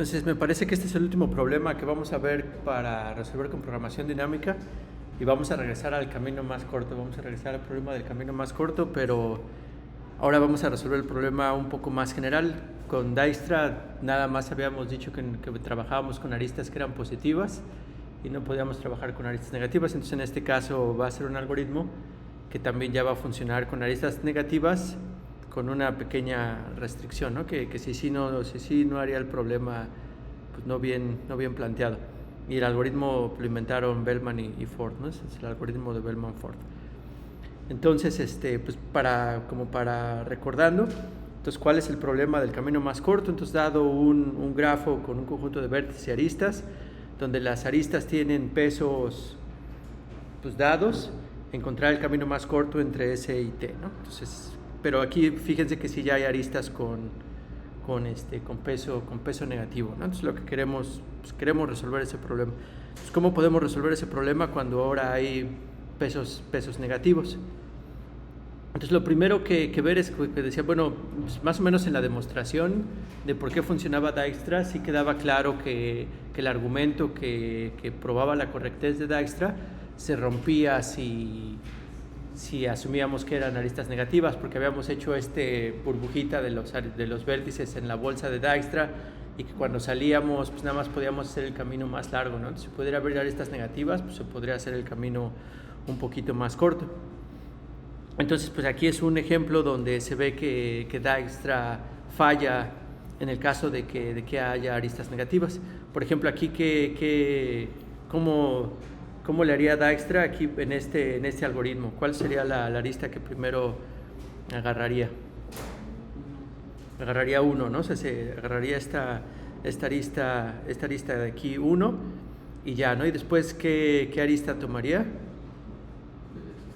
Entonces me parece que este es el último problema que vamos a ver para resolver con programación dinámica y vamos a regresar al camino más corto, vamos a regresar al problema del camino más corto, pero ahora vamos a resolver el problema un poco más general. Con Dijkstra nada más habíamos dicho que trabajábamos con aristas que eran positivas y no podíamos trabajar con aristas negativas, entonces en este caso va a ser un algoritmo que también ya va a funcionar con aristas negativas con una pequeña restricción, ¿no? Que si no haría el problema pues no bien planteado. Y el algoritmo lo inventaron Bellman y Ford, ¿no? Es el algoritmo de Bellman-Ford. Entonces, pues para recordando, entonces, ¿cuál es el problema del camino más corto? Entonces, dado un grafo con un conjunto de vértices y aristas, donde las aristas tienen pesos pues dados, encontrar el camino más corto entre S y T, ¿no? Entonces, pero aquí fíjense que sí ya hay aristas con peso negativo, ¿no? Entonces lo que queremos resolver ese problema. Entonces, ¿cómo podemos resolver ese problema cuando ahora hay pesos negativos? Entonces lo primero que ver es que decía, bueno, pues más o menos en la demostración de por qué funcionaba Dijkstra sí quedaba claro que el argumento que probaba la correctez de Dijkstra se rompía si asumíamos que eran aristas negativas, porque habíamos hecho burbujita de los vértices en la bolsa de Dijkstra y que cuando salíamos pues nada más podíamos hacer el camino más largo, ¿no? Entonces, si pudiera haber aristas negativas, pues se podría hacer el camino un poquito más corto. Entonces, pues aquí es un ejemplo donde se ve que Dijkstra falla en el caso de que haya aristas negativas. Por ejemplo, aquí ¿cómo le haría Dijkstra aquí en este algoritmo? ¿Cuál sería la arista que primero agarraría? Agarraría 1, ¿no? O sea, se agarraría esta arista de aquí 1 y ya, ¿no? Y después, ¿qué arista tomaría?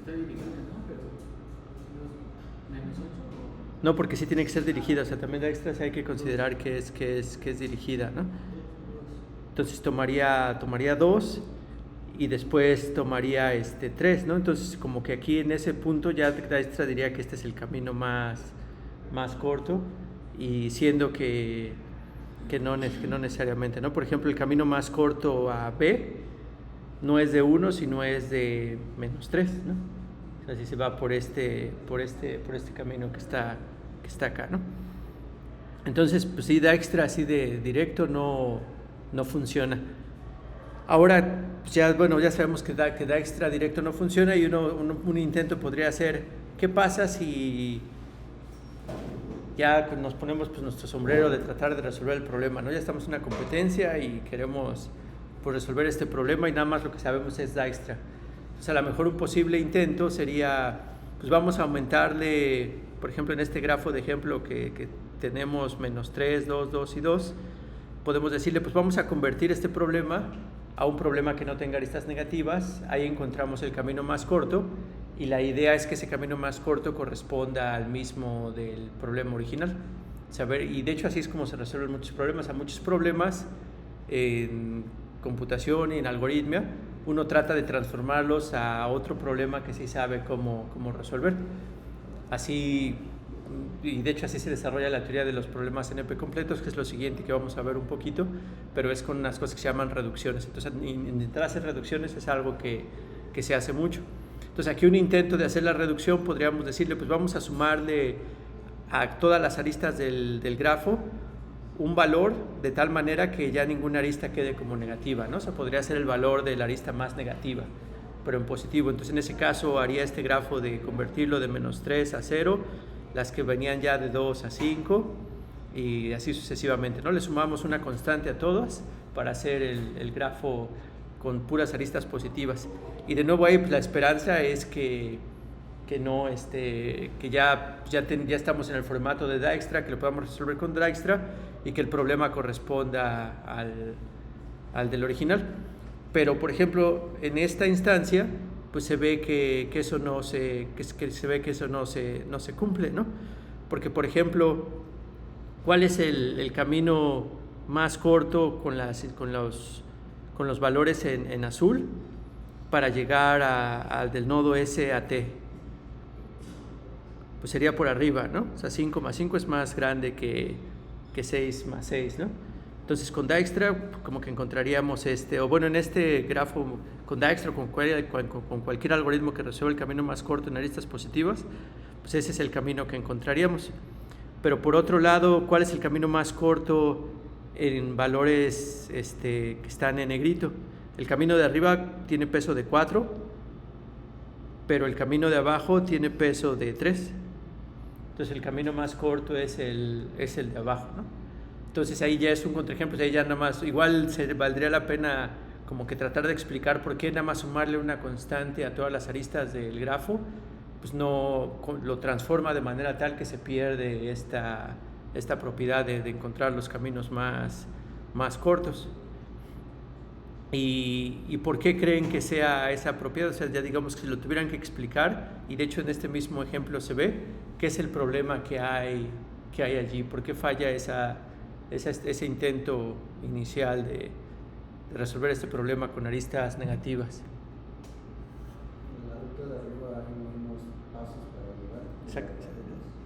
Está dirigida, ¿no? Pero menos 8. No, porque sí tiene que ser dirigida, o sea, también Dijkstra sí hay que considerar que es dirigida, ¿no? Entonces tomaría 2 y después tomaría 3, ¿no? Entonces como que aquí en ese punto ya Dijkstra diría que este es el camino más corto, y siendo que no necesariamente, ¿no? Por ejemplo, el camino más corto a B no es de 1, sino es de -3, ¿no? O sea, si se va por este camino que está acá, ¿no? Entonces, pues sí, Dijkstra así de directo no funciona. Ahora, pues ya sabemos que Dijkstra directo no funciona, y un intento podría ser, ¿qué pasa si ya nos ponemos pues nuestro sombrero de tratar de resolver el problema, ¿no? Ya estamos en una competencia y queremos pues resolver este problema y nada más lo que sabemos es Dijkstra. Entonces, a lo mejor un posible intento sería, pues vamos a aumentarle, por ejemplo, en este grafo de ejemplo que tenemos -3, 2, 2 y 2, podemos decirle, pues vamos a convertir este problema a un problema que no tenga aristas negativas. Ahí encontramos el camino más corto, y la idea es que ese camino más corto corresponda al mismo del problema original. Y de hecho así es como se resuelven muchos problemas. A muchos problemas en computación y en algoritmia uno trata de transformarlos a otro problema que sí sabe cómo resolver. Así, y de hecho así se desarrolla la teoría de los problemas NP completos, que es lo siguiente que vamos a ver un poquito, pero es con unas cosas que se llaman reducciones. Entonces, intentar hacer reducciones es algo que se hace mucho. Entonces, aquí un intento de hacer la reducción, podríamos decirle, pues vamos a sumarle a todas las aristas del grafo un valor de tal manera que ya ninguna arista quede como negativa, ¿no? O sea, podría ser el valor de la arista más negativa, pero en positivo. Entonces, en ese caso, haría este grafo de convertirlo de -3 a 0, las que venían ya de 2 a 5, y así sucesivamente, ¿no? Le sumamos una constante a todas para hacer el grafo con puras aristas positivas. Y de nuevo ahí pues, la esperanza es que ya estamos en el formato de Dijkstra, que lo podamos resolver con Dijkstra y que el problema corresponda al del original. Pero por ejemplo, en esta instancia pues se ve que eso no se cumple, ¿no? Porque por ejemplo, ¿cuál es el camino más corto con los valores en azul para llegar al del nodo S a T? Pues sería por arriba, ¿no? O sea, 5 más 5 es más grande que 6 más 6, ¿no? Entonces con Dijkstra como que encontraríamos o bueno, en este grafo con Dijkstra o con cualquier algoritmo que resuelva el camino más corto en aristas positivas, pues ese es el camino que encontraríamos. Pero por otro lado, ¿cuál es el camino más corto en valores que están en negrito? El camino de arriba tiene peso de 4, pero el camino de abajo tiene peso de 3. Entonces el camino más corto es el de abajo, ¿no? Entonces ahí ya es un contraejemplo, ahí ya nada más, igual valdría la pena como que tratar de explicar por qué nada más sumarle una constante a todas las aristas del grafo, pues no lo transforma de manera tal que se pierde esta propiedad de encontrar los caminos más cortos. ¿Y por qué creen que sea esa propiedad? O sea, ya digamos que si lo tuvieran que explicar, y de hecho en este mismo ejemplo se ve, ¿qué es el problema que hay allí? ¿Por qué falla ese intento inicial de resolver este problema con aristas negativas? En la ruta de arriba hay menos pasos para llegar.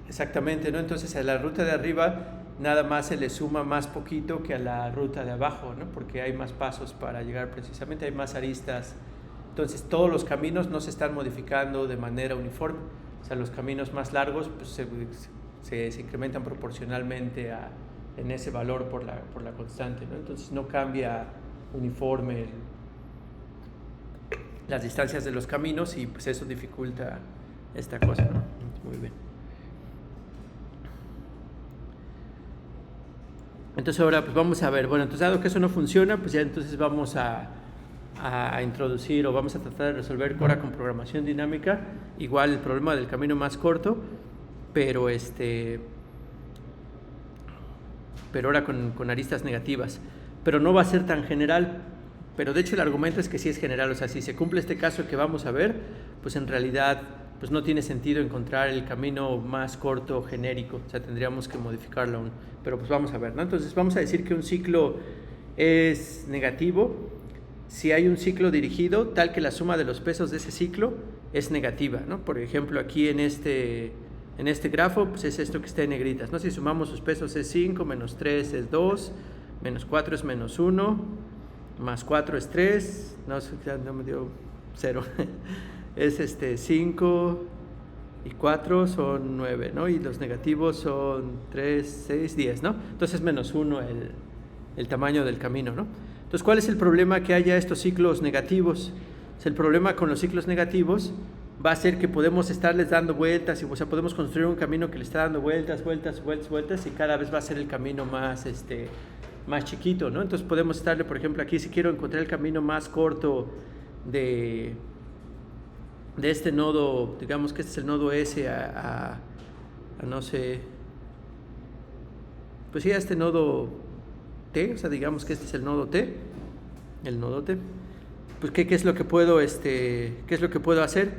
Exactamente, ¿no? Entonces a la ruta de arriba nada más se le suma más poquito que a la ruta de abajo, ¿no? Porque hay más pasos para llegar precisamente, hay más aristas. Entonces todos los caminos no se están modificando de manera uniforme. O sea, los caminos más largos pues, se incrementan proporcionalmente en ese valor por la constante, ¿no? Entonces no cambia uniforme las distancias de los caminos y pues eso dificulta esta cosa, ¿no? Muy bien. Entonces ahora pues vamos a ver, bueno, entonces dado que eso no funciona, pues ya entonces vamos a introducir o vamos a tratar de resolver ahora con programación dinámica igual el problema del camino más corto, pero ahora con aristas negativas, pero no va a ser tan general, pero de hecho el argumento es que sí es general, o sea, si se cumple este caso que vamos a ver, pues en realidad pues no tiene sentido encontrar el camino más corto genérico, o sea, tendríamos que modificarlo aún, pero pues vamos a ver, ¿no? Entonces vamos a decir que un ciclo es negativo si hay un ciclo dirigido tal que la suma de los pesos de ese ciclo es negativa, ¿no? Por ejemplo, aquí en este grafo, pues es esto que está en negritas, ¿no? Si sumamos sus pesos es 5, menos 3 es 2, menos 4 es menos 1, más 4 es 3, no me dio 0, es 5 y 4 son 9, ¿no? Y los negativos son 3, 6, 10, ¿no? Entonces menos 1 el tamaño del camino, ¿no? Entonces, ¿cuál es el problema que haya estos ciclos negativos? O sea, el problema con los ciclos negativos va a ser que podemos estarles dando vueltas, o sea, podemos construir un camino que le está dando vueltas, y cada vez va a ser el camino más chiquito, ¿no? Entonces podemos estarle, por ejemplo, aquí si quiero encontrar el camino más corto de este nodo, digamos que este es el nodo S a no sé, pues sí, a este nodo T, o sea, digamos que este es el nodo T, pues ¿qué es lo que puedo hacer?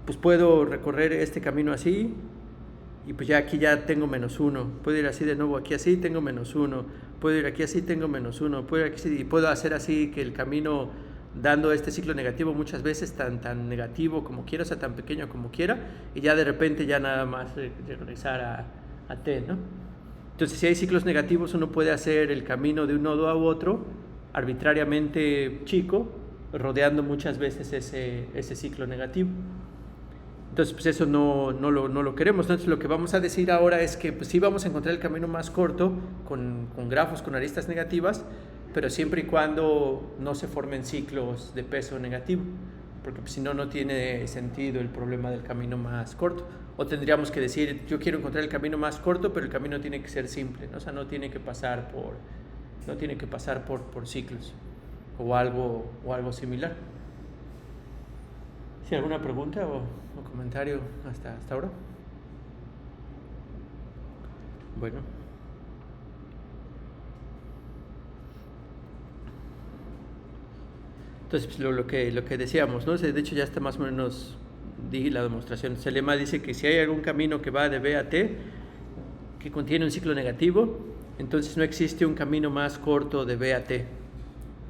Pues puedo recorrer este camino así y pues ya aquí ya tengo menos 1, puedo ir así de nuevo aquí así, tengo menos 1, puedo ir aquí así, tengo menos 1, puedo ir aquí así, y puedo hacer así que el camino dando este ciclo negativo muchas veces tan negativo como quiera, o sea, tan pequeño como quiera, y ya de repente ya nada más regresar a T, ¿no? Entonces si hay ciclos negativos uno puede hacer el camino de un nodo a otro arbitrariamente chico, rodeando muchas veces ese ciclo negativo. Entonces, pues eso no lo queremos. Entonces, lo que vamos a decir ahora es que pues, sí vamos a encontrar el camino más corto con grafos con aristas negativas, pero siempre y cuando no se formen ciclos de peso negativo, porque pues, si no, no tiene sentido el problema del camino más corto. O tendríamos que decir, yo quiero encontrar el camino más corto, pero el camino tiene que ser simple, ¿no? O sea, no tiene que pasar por ciclos o algo similar. ¿Sí, alguna pregunta o comentario hasta ahora? Bueno. Entonces, pues, lo que decíamos, ¿no? De hecho, ya está más o menos, di la demostración. El lema dice que si hay algún camino que va de B a T, que contiene un ciclo negativo, entonces no existe un camino más corto de B a T.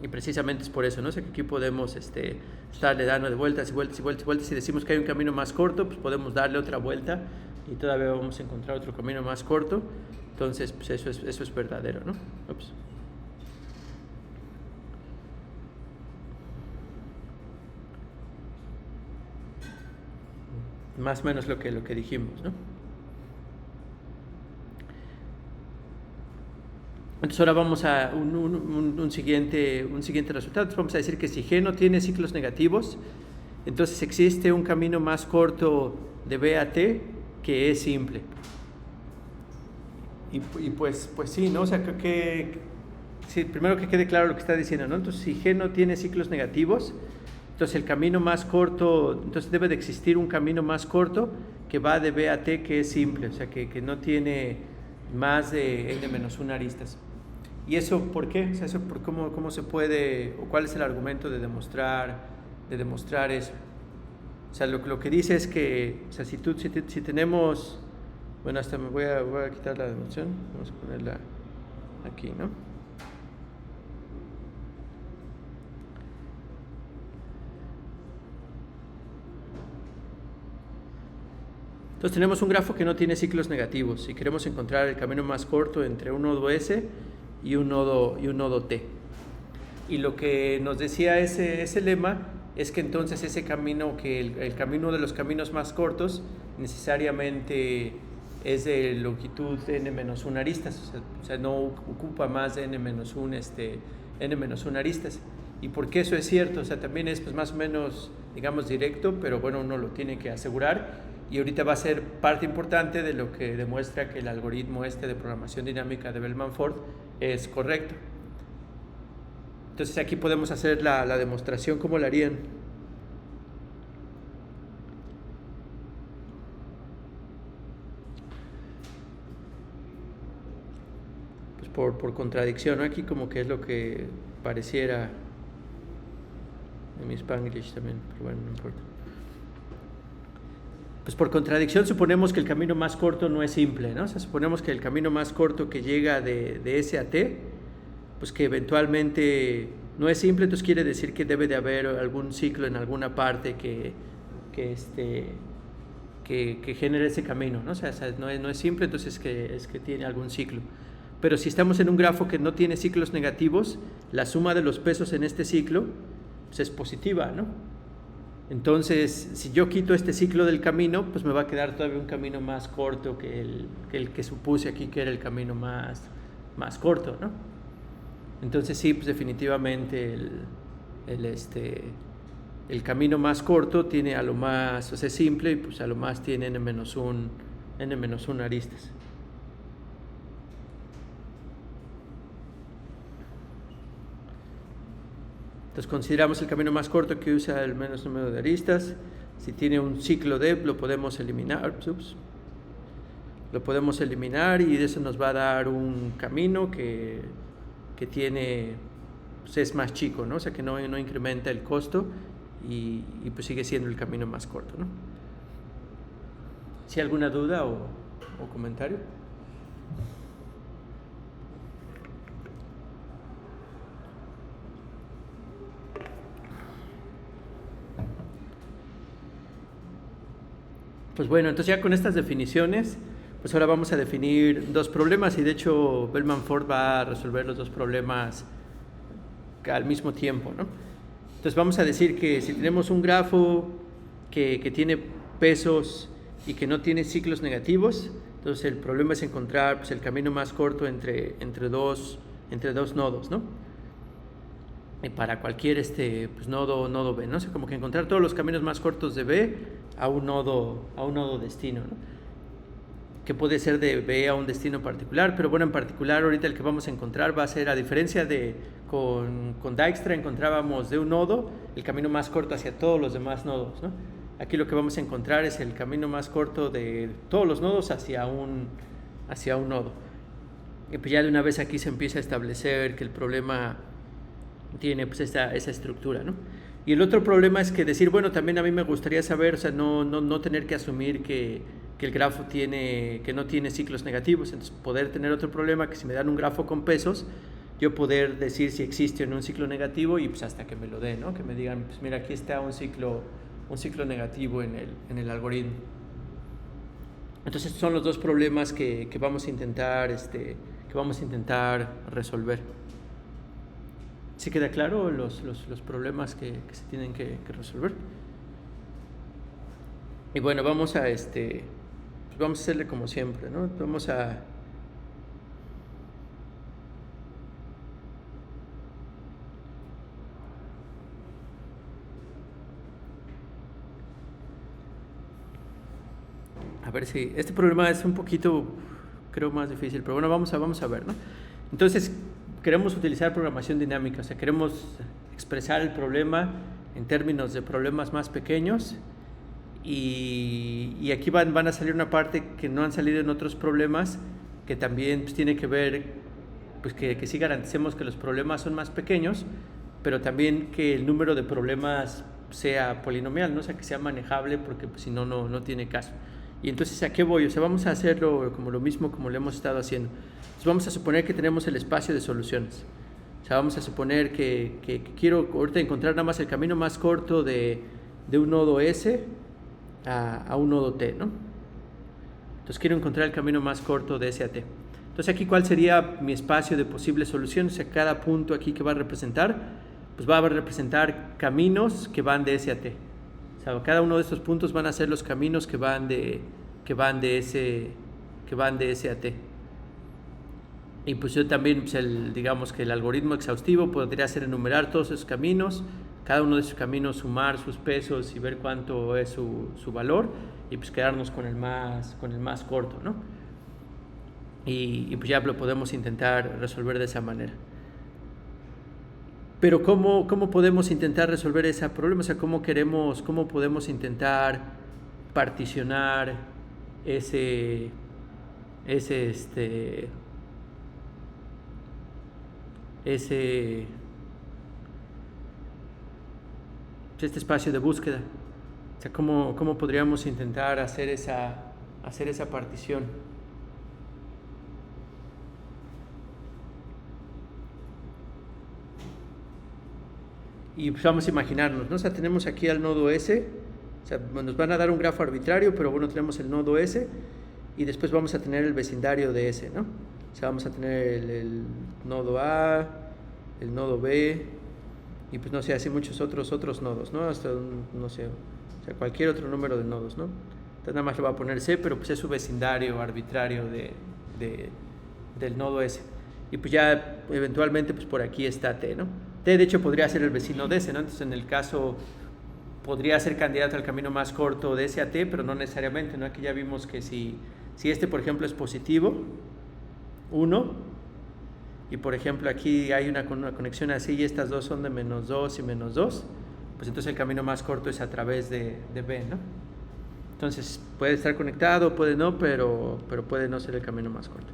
Y precisamente es por eso, ¿no? O sea, que aquí podemos estarle dando de vueltas y decimos que hay un camino más corto, pues podemos darle otra vuelta y todavía vamos a encontrar otro camino más corto Entonces, pues eso es verdadero, ¿no? Ups. Más o menos lo que dijimos, ¿no? Entonces ahora vamos a un siguiente resultado. Entonces vamos a decir que si G no tiene ciclos negativos, entonces existe un camino más corto de B a T que es simple. Y pues sí, ¿no? O sea, sí, primero que quede claro lo que está diciendo, ¿no? Entonces, si G no tiene ciclos negativos, entonces el camino más corto, entonces debe de existir un camino más corto que va de B a T que es simple, o sea, que no tiene más de n-1 aristas. ¿Y eso por qué? O sea, eso por cómo se puede, o cuál es el argumento de demostrar eso. O sea, lo que dice es que, o sea, si tenemos, bueno, hasta me voy a quitar la demostración, vamos a ponerla aquí, ¿no? Entonces tenemos un grafo que no tiene ciclos negativos y queremos encontrar el camino más corto entre un nodo S y un nodo T. Y lo que nos decía ese lema es que entonces ese camino, que el camino de los caminos más cortos necesariamente es de longitud n-1 aristas, o sea, no ocupa más de n-1 aristas. ¿Y por qué eso es cierto? O sea, también es pues, más o menos, digamos, directo, pero bueno, uno lo tiene que asegurar. Y ahorita va a ser parte importante de lo que demuestra que el algoritmo de programación dinámica de Bellman-Ford es correcto. Entonces aquí podemos hacer la demostración. ¿Cómo la harían? Pues por contradicción, ¿no? Aquí como que es lo que pareciera en mi Spanglish también, pero bueno, no importa. Pues por contradicción suponemos que el camino más corto no es simple, ¿no? O sea, suponemos que el camino más corto que llega de S a T, pues que eventualmente no es simple, entonces quiere decir que debe de haber algún ciclo en alguna parte que genere ese camino, ¿no? O sea, no es simple, entonces es que tiene algún ciclo. Pero si estamos en un grafo que no tiene ciclos negativos, la suma de los pesos en este ciclo pues es positiva, ¿no? Entonces, si yo quito este ciclo del camino, pues me va a quedar todavía un camino más corto que el que supuse aquí que era el camino más corto, ¿no? Entonces sí, pues definitivamente el camino más corto tiene a lo más, o sea, es simple y pues a lo más tiene n-1 aristas. Entonces consideramos el camino más corto que usa el menos número de aristas. Si tiene un ciclo de, lo podemos eliminar. Lo podemos eliminar y eso nos va a dar un camino que tiene, pues es más chico, ¿no? O sea que no incrementa el costo y pues sigue siendo el camino más corto, ¿no? ¿Sí alguna duda o comentario? Pues bueno, entonces ya con estas definiciones, pues ahora vamos a definir dos problemas y de hecho Bellman-Ford va a resolver los dos problemas al mismo tiempo, ¿no? Entonces vamos a decir que si tenemos un grafo que tiene pesos y que no tiene ciclos negativos, entonces el problema es encontrar pues, el camino más corto entre dos nodos, ¿no? Para cualquier pues nodo B, ¿no? O sea, como que encontrar todos los caminos más cortos de B a un nodo destino, ¿no? Que puede ser de B a un destino particular, pero bueno, en particular ahorita el que vamos a encontrar va a ser, a diferencia de con Dijkstra encontrábamos de un nodo el camino más corto hacia todos los demás nodos, ¿no? Aquí lo que vamos a encontrar es el camino más corto de todos los nodos hacia un nodo. Y pues ya de una vez aquí se empieza a establecer que el problema tiene pues esa estructura, ¿no? Y el otro problema es que decir, bueno, también a mí me gustaría saber, o sea, no tener que asumir que el grafo que no tiene ciclos negativos, entonces poder tener otro problema que si me dan un grafo con pesos, yo poder decir si existe o no un ciclo negativo y pues hasta que me lo den, ¿no? Que me digan, pues mira, aquí está un ciclo negativo en el algoritmo. Entonces estos son los dos problemas que vamos a intentar resolver. ¿Sí queda claro los problemas que se tienen que resolver? Y bueno, vamos a vamos a hacerle como siempre, ¿no? Vamos a ver si este problema es un poquito, creo, más difícil, pero bueno, vamos a ver, ¿no? Entonces, queremos utilizar programación dinámica, o sea, queremos expresar el problema en términos de problemas más pequeños, y aquí van a salir una parte que no han salido en otros problemas, que también pues, tiene que ver, pues que sí garanticemos que los problemas son más pequeños, pero también que el número de problemas sea polinomial, ¿no? O sea, que sea manejable, porque pues, si no, no tiene caso. Y entonces, ¿a qué voy? O sea, vamos a hacerlo como lo mismo como lo hemos estado haciendo. Entonces, vamos a suponer que tenemos el espacio de soluciones. O sea, vamos a suponer que quiero ahorita encontrar nada más el camino más corto de un nodo S a un nodo T, ¿no? Entonces, quiero encontrar el camino más corto de S a T. Entonces, aquí, ¿cuál sería mi espacio de posibles soluciones? O sea, cada punto aquí que va a representar, pues va a representar caminos que van de S a T. O sea, cada uno de estos puntos van a ser los caminos que van de S a T. Y pues yo también, pues digamos que el algoritmo exhaustivo podría ser enumerar todos esos caminos, cada uno de esos caminos sumar sus pesos y ver cuánto es su valor, y pues quedarnos con el más corto, ¿no? Y pues ya lo podemos intentar resolver de esa manera. Pero ¿cómo podemos intentar resolver ese problema? O sea, ¿cómo podemos intentar particionar este espacio de búsqueda? O sea, ¿cómo podríamos intentar hacer esa partición? Y pues vamos a imaginarnos, ¿no? O sea, tenemos aquí al nodo S, o sea, nos van a dar un grafo arbitrario, pero bueno, tenemos el nodo S, y después vamos a tener el vecindario de S, ¿no? O sea, vamos a tener el nodo A, el nodo B, y pues no sé, así muchos otros nodos, ¿no? Hasta, no sé, o sea, cualquier otro número de nodos, ¿no? Entonces nada más le va a poner C, pero pues es su vecindario arbitrario del nodo S. Y pues ya eventualmente pues por aquí está T, ¿no? T de hecho podría ser el vecino de S, ¿no? Entonces en el caso podría ser candidato al camino más corto de S a T, pero no necesariamente, ¿no? Aquí ya vimos que si este por ejemplo es positivo, 1, y por ejemplo aquí hay una conexión así y estas dos son de menos 2 y menos 2, pues entonces el camino más corto es a través de B, ¿no? Entonces puede estar conectado, puede no, pero puede no ser el camino más corto.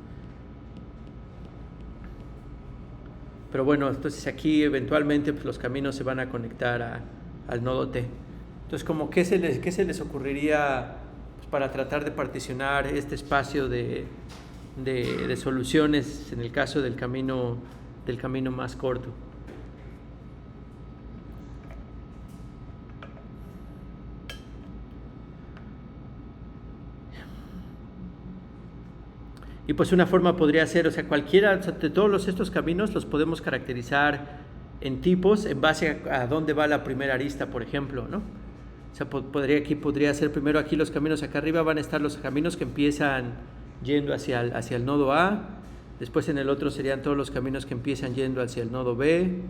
Pero bueno, entonces aquí eventualmente pues, los caminos se van a conectar al nodo T. Entonces, ¿qué se les ocurriría pues, para tratar de particionar este espacio de soluciones en el caso del camino más corto? Y pues una forma podría ser, o sea, cualquiera de todos estos caminos los podemos caracterizar en tipos en base a dónde va la primera arista, por ejemplo, ¿no? O sea, podría ser primero aquí los caminos acá arriba van a estar los caminos que empiezan yendo hacia el nodo A, después en el otro serían todos los caminos que empiezan yendo hacia el nodo B,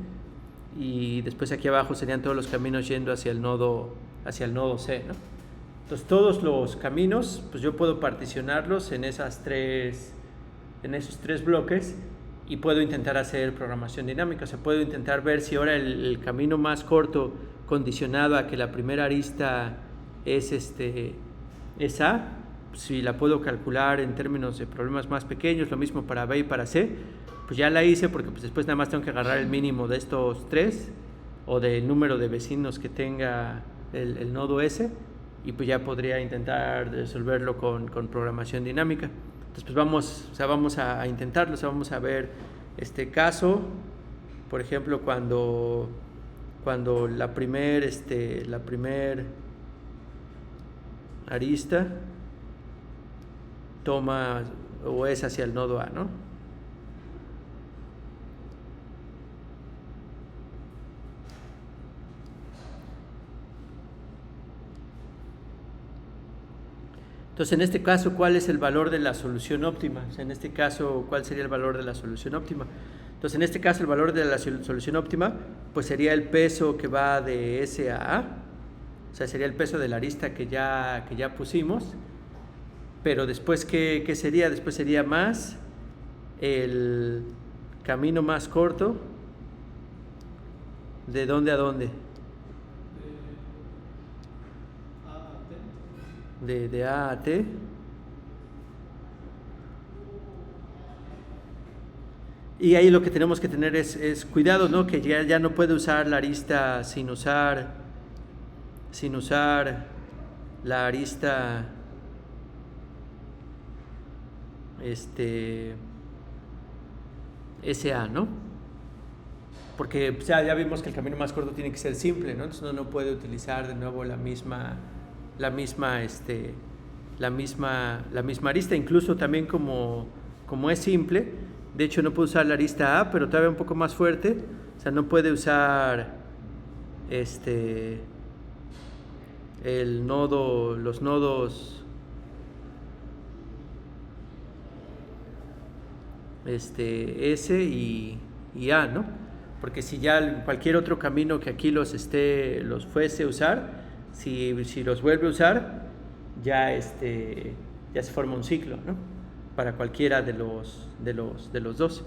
y después aquí abajo serían todos los caminos yendo hacia el nodo C, ¿no? Entonces todos los caminos, pues yo puedo particionarlos en esos tres bloques y puedo intentar hacer programación dinámica. O sea, puedo intentar ver si ahora el camino más corto condicionado a que la primera arista es A, si la puedo calcular en términos de problemas más pequeños, lo mismo para B y para C, pues ya la hice porque pues después nada más tengo que agarrar el mínimo de estos tres o del número de vecinos que tenga el nodo S, y pues ya podría intentar resolverlo con programación dinámica. Entonces pues vamos a intentarlo. O sea, vamos a ver este caso, por ejemplo, cuando la primer arista toma o es hacia el nodo A, ¿no? Entonces, en este caso, ¿cuál es el valor de la solución óptima? O sea, en este caso, ¿cuál sería el valor de la solución óptima? Entonces, en este caso, el valor de la solución óptima, pues sería el peso que va de S a A, o sea, sería el peso de la arista que ya pusimos, pero después, ¿qué sería? Después sería más el camino más corto, ¿de dónde a dónde? De A a T. Y ahí lo que tenemos que tener es cuidado, ¿no? Que ya no puede usar la arista sin usar la arista SA, ¿no? Porque ya vimos que el camino más corto tiene que ser simple, ¿no? Entonces no puede utilizar de nuevo la misma arista, incluso también como es simple. De hecho, no puede usar la arista A, pero todavía un poco más fuerte. O sea, no puede usar los nodos S y A, ¿no? Porque si ya cualquier otro camino que aquí los fuese a usar, si los vuelve a usar, ya se forma un ciclo, ¿no? Para cualquiera de los dos.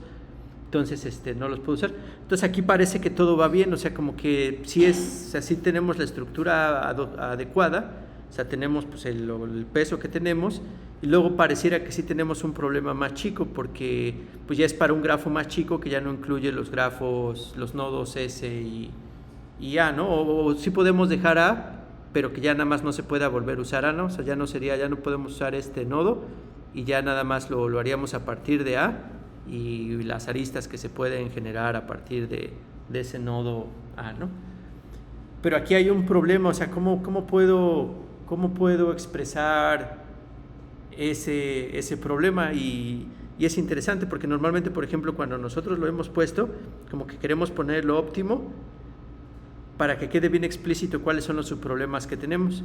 Entonces no los puedo usar. Entonces aquí parece que todo va bien, o sea, como que sí tenemos la estructura adecuada, o sea, tenemos pues el peso que tenemos, y luego pareciera que sí tenemos un problema más chico, porque pues ya es para un grafo más chico que ya no incluye los nodos S y A, ¿no? O sí podemos dejar A, pero que ya nada más no se pueda volver a usar A, ¿no? O sea, ya no podemos usar este nodo, y ya nada más lo haríamos a partir de A, y las aristas que se pueden generar a partir de ese nodo A, ¿no? Pero aquí hay un problema, o sea, ¿cómo puedo expresar ese problema? Y es interesante porque normalmente, por ejemplo, cuando nosotros lo hemos puesto, como que queremos poner lo óptimo para que quede bien explícito cuáles son los subproblemas que tenemos.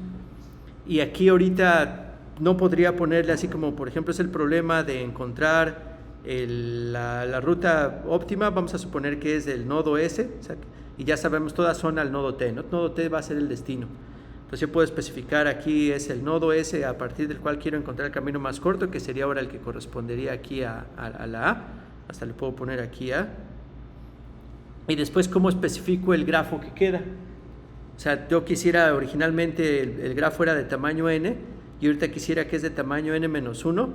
Y aquí ahorita no podría ponerle así como, por ejemplo, es el problema de encontrar la ruta óptima. Vamos a suponer que es del nodo S, o sea, y ya sabemos, todas son al nodo T, ¿no? Nodo T va a ser el destino. Entonces yo puedo especificar aquí es el nodo S a partir del cual quiero encontrar el camino más corto, que sería ahora el que correspondería aquí a la A. Hasta le puedo poner aquí A. Y después, ¿cómo especifico el grafo que queda? O sea, yo quisiera originalmente el grafo era de tamaño n, y ahorita quisiera que es de tamaño n-1,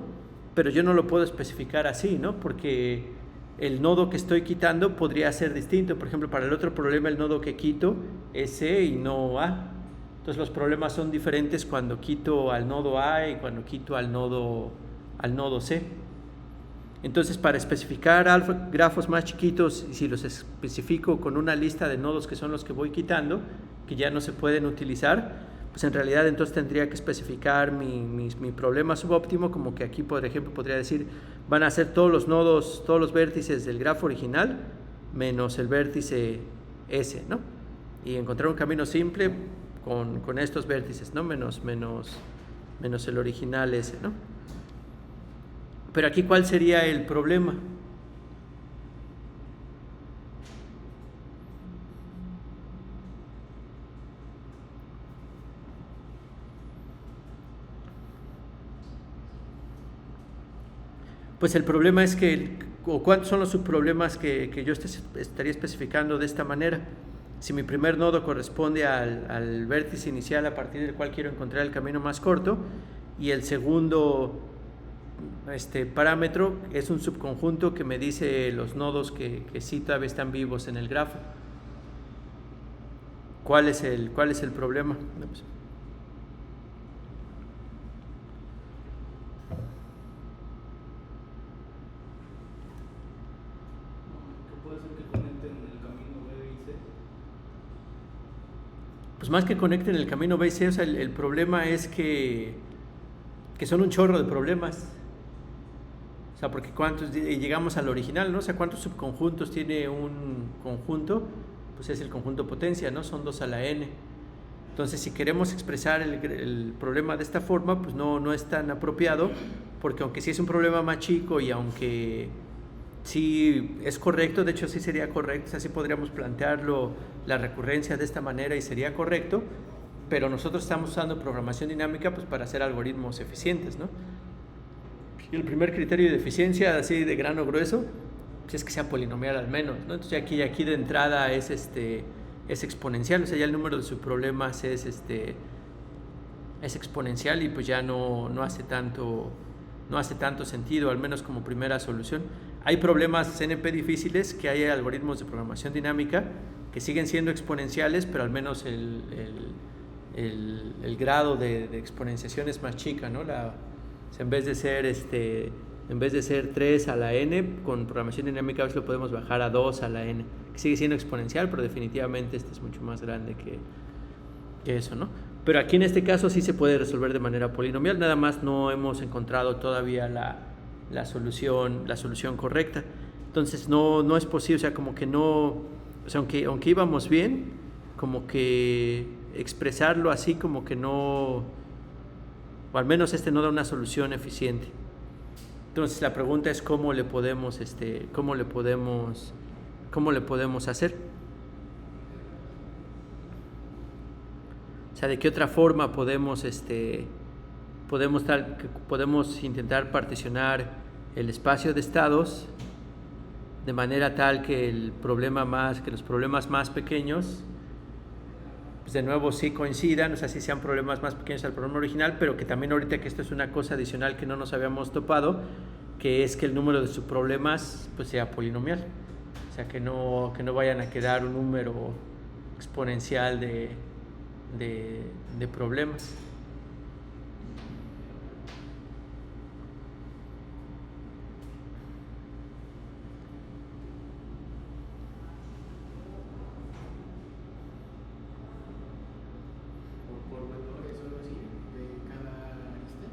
pero yo no lo puedo especificar así, ¿no? Porque el nodo que estoy quitando podría ser distinto. Por ejemplo, para el otro problema, el nodo que quito es C y no A. Entonces los problemas son diferentes cuando quito al nodo A y cuando quito al nodo C. Entonces, para especificar grafos más chiquitos, si los especifico con una lista de nodos que son los que voy quitando, que ya no se pueden utilizar, pues en realidad entonces tendría que especificar mi problema subóptimo, como que aquí, por ejemplo, podría decir, van a ser todos los vértices del grafo original, menos el vértice S, ¿no? Y encontrar un camino simple con estos vértices, ¿no? Menos el original S, ¿no? Pero aquí, ¿cuál sería el problema? Pues el problema es ¿cuántos son los subproblemas que yo estaría especificando de esta manera? Si mi primer nodo corresponde al vértice inicial a partir del cual quiero encontrar el camino más corto, y el segundo parámetro es un subconjunto que me dice los nodos que sí todavía están vivos en el grafo. ¿Cuál es el problema? Pues más que conecten el camino B y C, o sea, el problema es que son un chorro de problemas. O sea, porque llegamos al original, ¿no? O sea, ¿cuántos subconjuntos tiene un conjunto? Pues es el conjunto potencia, ¿no? Son 2 a la n. Entonces, si queremos expresar el problema de esta forma, pues no es tan apropiado, porque aunque sí es un problema más chico y aunque sí es correcto, de hecho sí sería correcto, o sea, sí podríamos plantearlo, la recurrencia de esta manera y sería correcto, pero nosotros estamos usando programación dinámica pues para hacer algoritmos eficientes, ¿no? Y el primer criterio de eficiencia, así de grano grueso, pues es que sea polinomial al menos, ¿no? Entonces aquí de entrada es exponencial, o sea, ya el número de subproblemas es exponencial y pues ya no hace tanto sentido, al menos como primera solución. Hay problemas NP difíciles que hay algoritmos de programación dinámica que siguen siendo exponenciales, pero al menos el grado de exponenciación es más chica, ¿no? O sea, en vez de ser 3 a la n, con programación dinámica a veces lo podemos bajar a 2 a la n, que sigue siendo exponencial, pero definitivamente es mucho más grande que eso, ¿no? Pero aquí en este caso sí se puede resolver de manera polinomial, nada más no hemos encontrado todavía la solución correcta. Entonces no es posible, o sea, como que no, o sea, aunque íbamos bien, como que expresarlo así como que no, o al menos no da una solución eficiente. Entonces la pregunta es cómo le podemos hacer. O sea, de qué otra forma podemos intentar particionar el espacio de estados de manera tal que los problemas más pequeños pues de nuevo sí coincidan, o sea, sí sean problemas más pequeños al problema original, pero que también ahorita que esto es una cosa adicional que no nos habíamos topado, que es que el número de subproblemas pues sea polinomial, o sea, que no vayan a quedar un número exponencial de problemas. Por valores o algo así de cada arista.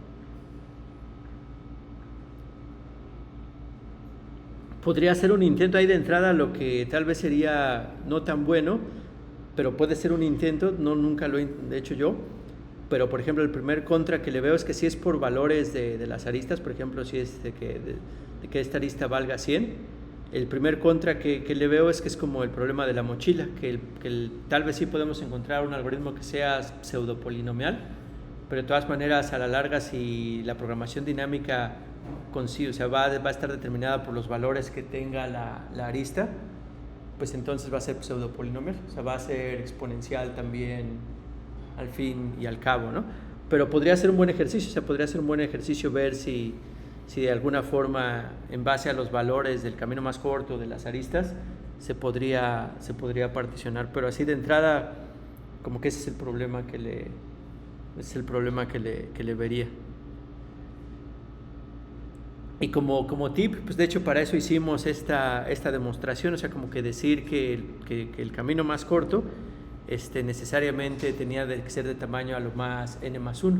Podría ser un intento ahí de entrada, lo que tal vez sería no tan bueno, pero puede ser un intento, nunca lo he hecho yo, pero por ejemplo el primer contra que le veo es que si es por valores de las aristas, por ejemplo si es de que esta arista valga 100, el primer contra que le veo es que es como el problema de la mochila, que tal vez sí podemos encontrar un algoritmo que sea pseudopolinomial, pero de todas maneras a la larga si la programación dinámica o sea, va a estar determinada por los valores que tenga la arista, pues entonces va a ser pseudopolinomial, o sea, va a ser exponencial también al fin y al cabo, ¿no? Pero podría ser un buen ejercicio, o sea, podría ser un buen ejercicio ver si de alguna forma, en base a los valores del camino más corto de las aristas, se podría particionar, pero así de entrada, como que ese es el problema que le vería. Y como tip, pues de hecho para eso hicimos esta demostración, o sea, como que decir que el camino más corto necesariamente tenía que ser de tamaño a lo más n más 1.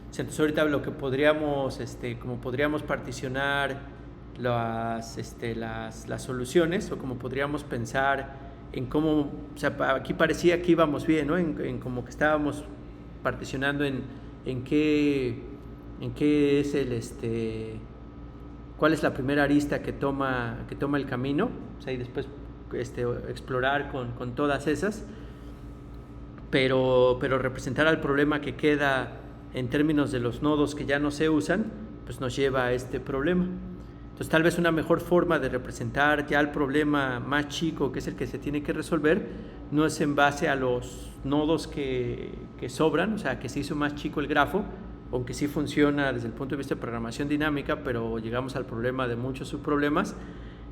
Entonces ahorita lo que podríamos particionar las soluciones, o como podríamos pensar en cómo, o sea, aquí parecía que íbamos bien, ¿no? En como que estábamos particionando en qué es cuál es la primera arista que toma el camino, o sea, y después explorar con todas esas, pero representar al problema que queda en términos de los nodos que ya no se usan, pues nos lleva a este problema. Entonces tal vez una mejor forma de representar ya el problema más chico, que es el que se tiene que resolver, no es en base a los nodos que sobran, o sea, que se hizo más chico el grafo, aunque sí funciona desde el punto de vista de programación dinámica, pero llegamos al problema de muchos subproblemas,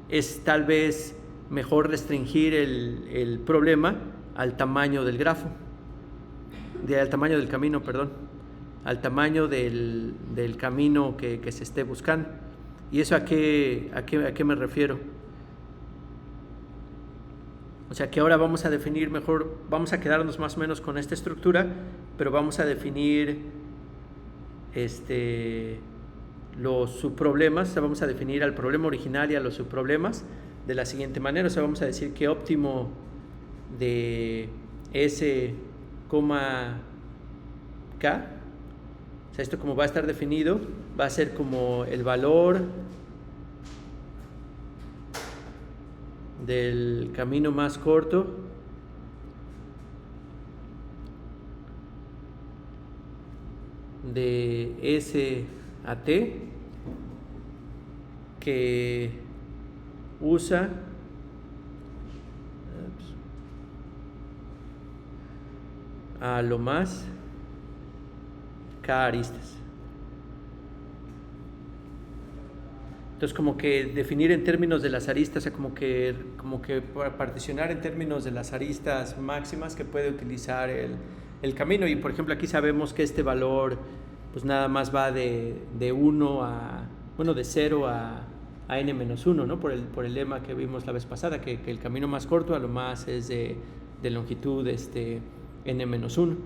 es tal vez mejor restringir el problema al tamaño del grafo, al tamaño del camino, al tamaño del camino que se esté buscando. ¿Y eso a qué me refiero? O sea que ahora vamos a definir mejor, vamos a quedarnos más o menos con esta estructura, pero vamos a definir los subproblemas. O sea, vamos a definir al problema original y a los subproblemas de la siguiente manera. O sea, vamos a decir que óptimo de S, K, o sea, esto como va a estar definido, va a ser como el valor del camino más corto de S a T que usa a lo más K aristas. Entonces, como que definir en términos de las aristas, o sea, como que particionar en términos de las aristas máximas que puede utilizar el camino. Y por ejemplo, aquí sabemos que este valor pues nada más va de 1 a, bueno, de 0 a n-1, ¿no? Por el lema que vimos la vez pasada, que el camino más corto a lo más es de longitud n-1.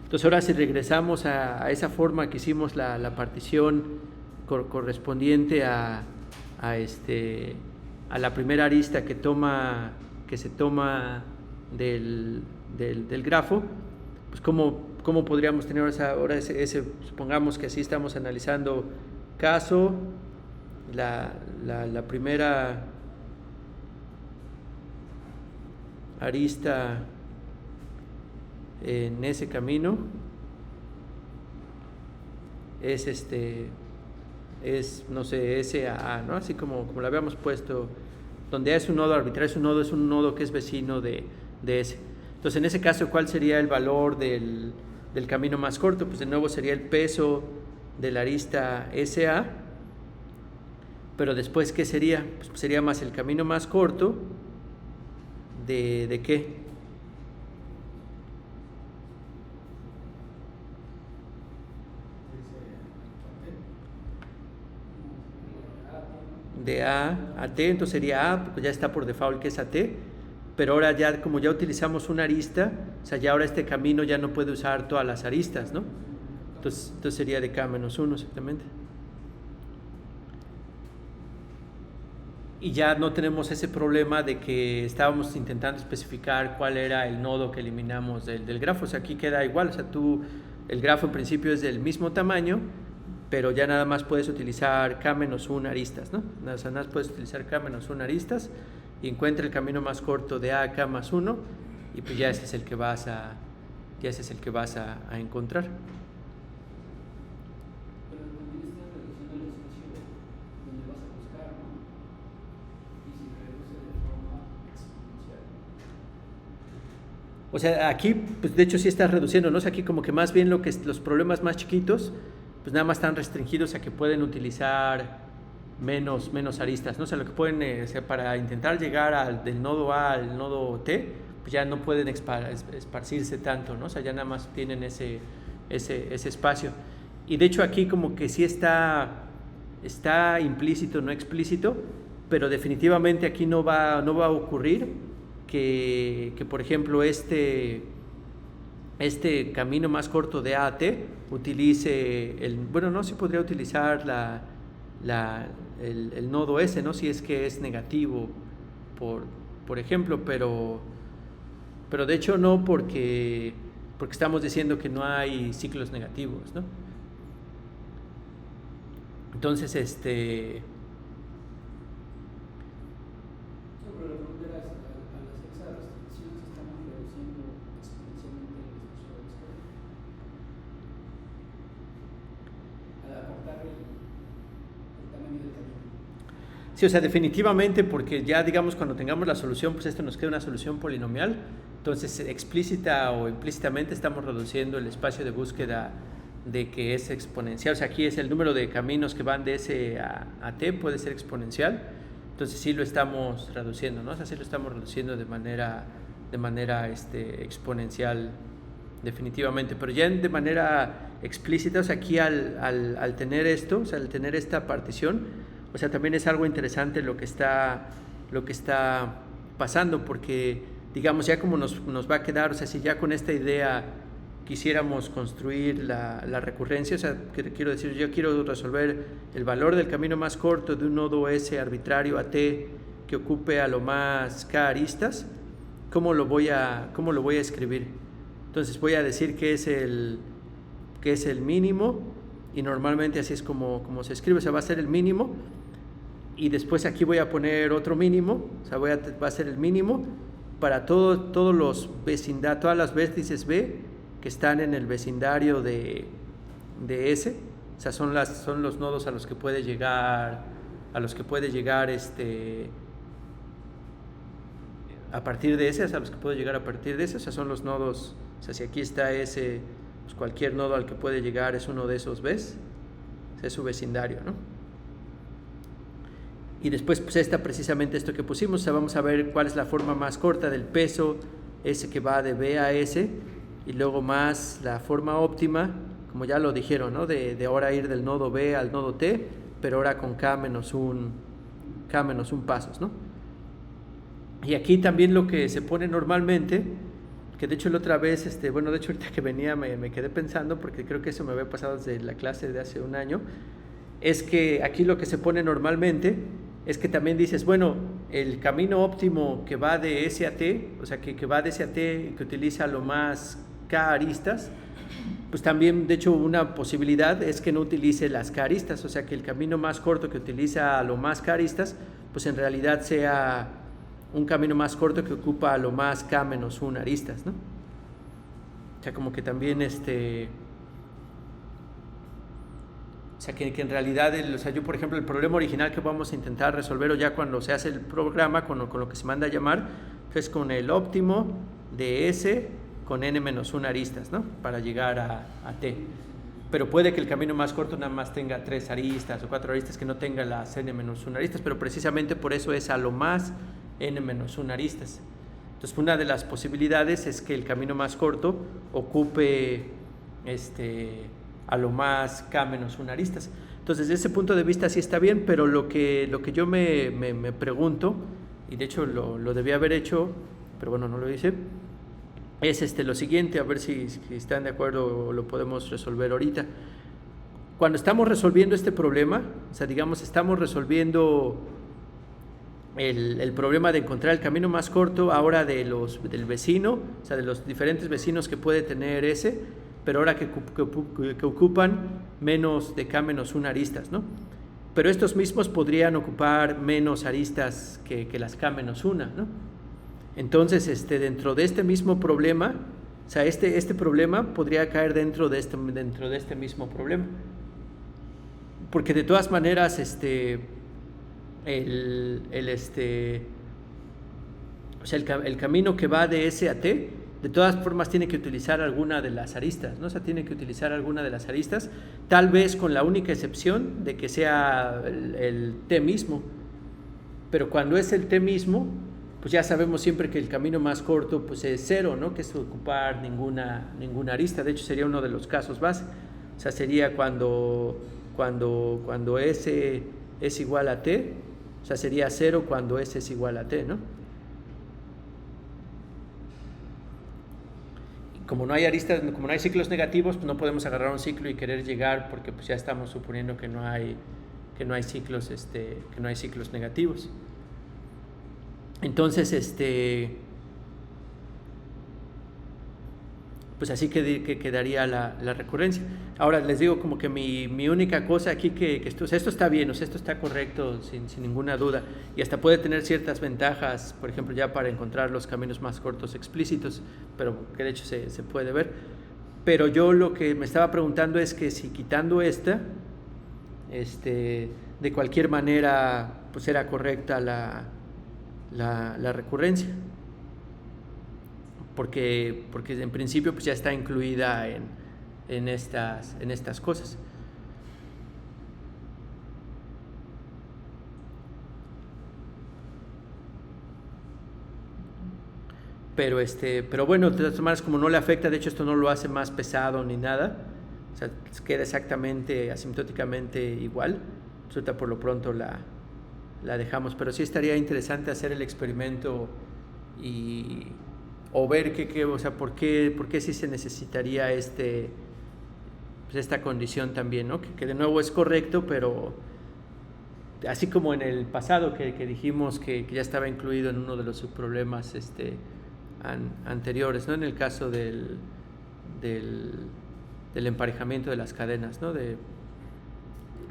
Entonces ahora si regresamos a esa forma que hicimos la partición correspondiente a la primera arista que se toma del grafo, pues cómo podríamos tener ahora ese, supongamos que así estamos analizando caso, la primera arista en ese camino es no sé, SAA, ¿no? Así como lo habíamos puesto, donde es un nodo arbitrario, es un nodo que es vecino de ese. Entonces, en ese caso, ¿cuál sería el valor del camino más corto? Pues de nuevo sería el peso de la arista SA, pero después, ¿qué sería? Pues sería más el camino más corto ¿de qué? De A a T, entonces sería A, pues ya está por default que es AT, pero ahora ya, como ya utilizamos una arista, o sea, ya ahora este camino ya no puede usar todas las aristas, ¿no? Entonces sería de K-1 exactamente. Y ya no tenemos ese problema de que estábamos intentando especificar cuál era el nodo que eliminamos del grafo. O sea, aquí queda igual, o sea, el grafo en principio es del mismo tamaño, pero ya nada más puedes utilizar K-1 aristas, ¿no? O sea, nada más puedes utilizar K-1 aristas y encuentra el camino más corto de A a K+1 y pues ya ese es el que vas a encontrar. Pero también estás reduciendo el espacio donde vas a buscar, ¿no? Y si reduce de forma exponencial. O sea, aquí, pues de hecho sí estás reduciendo, ¿no? O sea, aquí como que más bien los problemas más chiquitos pues nada más están restringidos a que pueden utilizar menos aristas, ¿no? O sea, lo que pueden, o sea, para intentar llegar del nodo A al nodo T, pues ya no pueden esparcirse tanto, ¿no? O sea, ya nada más tienen ese espacio. Y de hecho aquí como que sí está implícito, no explícito, pero definitivamente aquí no va a ocurrir que por ejemplo este camino más corto de A a T utilice no se podría utilizar el nodo S, ¿no? Si es que es negativo, por ejemplo, pero de hecho no, porque estamos diciendo que no hay ciclos negativos, ¿no? Entonces, Pero la pregunta era, al hacer esa restricción, estamos reduciendo exponencialmente el espacio de descarga. Al acortar el tamaño del camino. sí, o sea, definitivamente, porque ya digamos cuando tengamos la solución, pues esto nos queda una solución polinomial, entonces explícita o implícitamente estamos reduciendo el espacio de búsqueda de que es exponencial. O sea, aquí es el número de caminos que van de S a T, puede ser exponencial, entonces sí lo estamos reduciendo, ¿no? O sea, sí lo estamos reduciendo de manera exponencial definitivamente, pero ya de manera explícita. O sea, aquí al tener esto, o sea, al tener esta partición, o sea, también es algo interesante lo que está pasando, porque digamos ya como nos va a quedar, o sea, si ya con esta idea quisiéramos construir la recurrencia, o sea, quiero decir, yo quiero resolver el valor del camino más corto de un nodo S arbitrario a T que ocupe a lo más K aristas, ¿cómo lo voy a escribir? Entonces voy a decir que es el mínimo, y normalmente así es como se escribe, o sea, va a ser el mínimo, y después aquí voy a poner otro mínimo, o sea, va a ser el mínimo para todos los vecindarios, todas las vértices B que están en el vecindario de S, o sea, son los nodos a los que puede llegar a partir de S, o sea, a los que puede llegar a partir de S, o sea, son los nodos, o sea, si aquí está S, pues cualquier nodo al que puede llegar es uno de esos Bs, o sea, es su vecindario, ¿no? Y después, pues precisamente esto que pusimos, o sea, vamos a ver cuál es la forma más corta del peso S que va de B a S, y luego más la forma óptima, como ya lo dijeron, ¿no? De ahora ir del nodo B al nodo T, pero ahora con K menos un pasos, ¿no? Y aquí también lo que se pone normalmente, que de hecho la otra vez, bueno, de hecho ahorita que venía me quedé pensando, porque creo que eso me había pasado desde la clase de hace un año, es que aquí lo que se pone normalmente es que también dices, bueno, el camino óptimo que va de S a T, o sea, que va de S a T, que utiliza lo más K aristas, pues también, de hecho, una posibilidad es que no utilice las K aristas, o sea, que el camino más corto que utiliza lo más K aristas, pues en realidad sea un camino más corto que ocupa a lo más K menos 1 aristas, ¿no? O sea, como que también o sea, que en realidad, o sea, yo por ejemplo, el problema original que vamos a intentar resolver, o ya cuando se hace el programa, con lo que se manda a llamar, pues con el óptimo de S con n-1 aristas, ¿no? Para llegar a T. Pero puede que el camino más corto nada más tenga 3 aristas o 4 aristas, que no tenga las n-1 aristas, pero precisamente por eso es a lo más n-1 aristas. Entonces, una de las posibilidades es que el camino más corto ocupe a lo más k-1 aristas. Entonces, desde ese punto de vista sí está bien, pero lo que yo me pregunto, y de hecho lo debí haber hecho, pero bueno, no lo hice, es lo siguiente, a ver si están de acuerdo o lo podemos resolver ahorita. Cuando estamos resolviendo este problema, o sea, digamos, estamos resolviendo el problema de encontrar el camino más corto ahora del vecino, o sea, de los diferentes vecinos que puede tener S, pero ahora que ocupan menos de K-1 aristas, ¿no? Pero estos mismos podrían ocupar menos aristas que las K-1, ¿no? Entonces, dentro de este mismo problema, o sea, este problema podría caer dentro de este mismo problema. Porque de todas maneras, o sea, el camino que va de S a T, de todas formas tiene que utilizar alguna de las aristas, ¿no? O sea, tiene que utilizar alguna de las aristas, tal vez con la única excepción de que sea el T mismo. Pero cuando es el T mismo, pues ya sabemos siempre que el camino más corto pues es 0, ¿no? Que es ocupar ninguna arista. De hecho, sería uno de los casos base. O sea, sería cuando S es igual a T, o sea, sería 0 cuando S es igual a T, ¿no? Y como no hay aristas, como no hay ciclos negativos, pues no podemos agarrar un ciclo y querer llegar, porque pues ya estamos suponiendo que no hay ciclos negativos. Entonces, pues así quedaría la recurrencia. Ahora les digo como que mi única cosa aquí o sea, esto está bien, o sea, esto está correcto sin ninguna duda, y hasta puede tener ciertas ventajas, por ejemplo, ya para encontrar los caminos más cortos explícitos, pero que de hecho se puede ver. Pero yo lo que me estaba preguntando es que si quitando esta, de cualquier manera, pues era correcta la recurrencia, porque en principio pues ya está incluida en estas cosas. Pero bueno, de todas maneras, como no le afecta, de hecho esto no lo hace más pesado ni nada, o sea, queda exactamente asintóticamente igual. Resulta, por lo pronto la dejamos, pero sí estaría interesante hacer el experimento y o ver o sea, por qué sí se necesitaría pues esta condición también, ¿no? Que de nuevo es correcto, pero así como en el pasado que dijimos que ya estaba incluido en uno de los subproblemas anteriores, ¿no? En el caso del emparejamiento de las cadenas, ¿no? De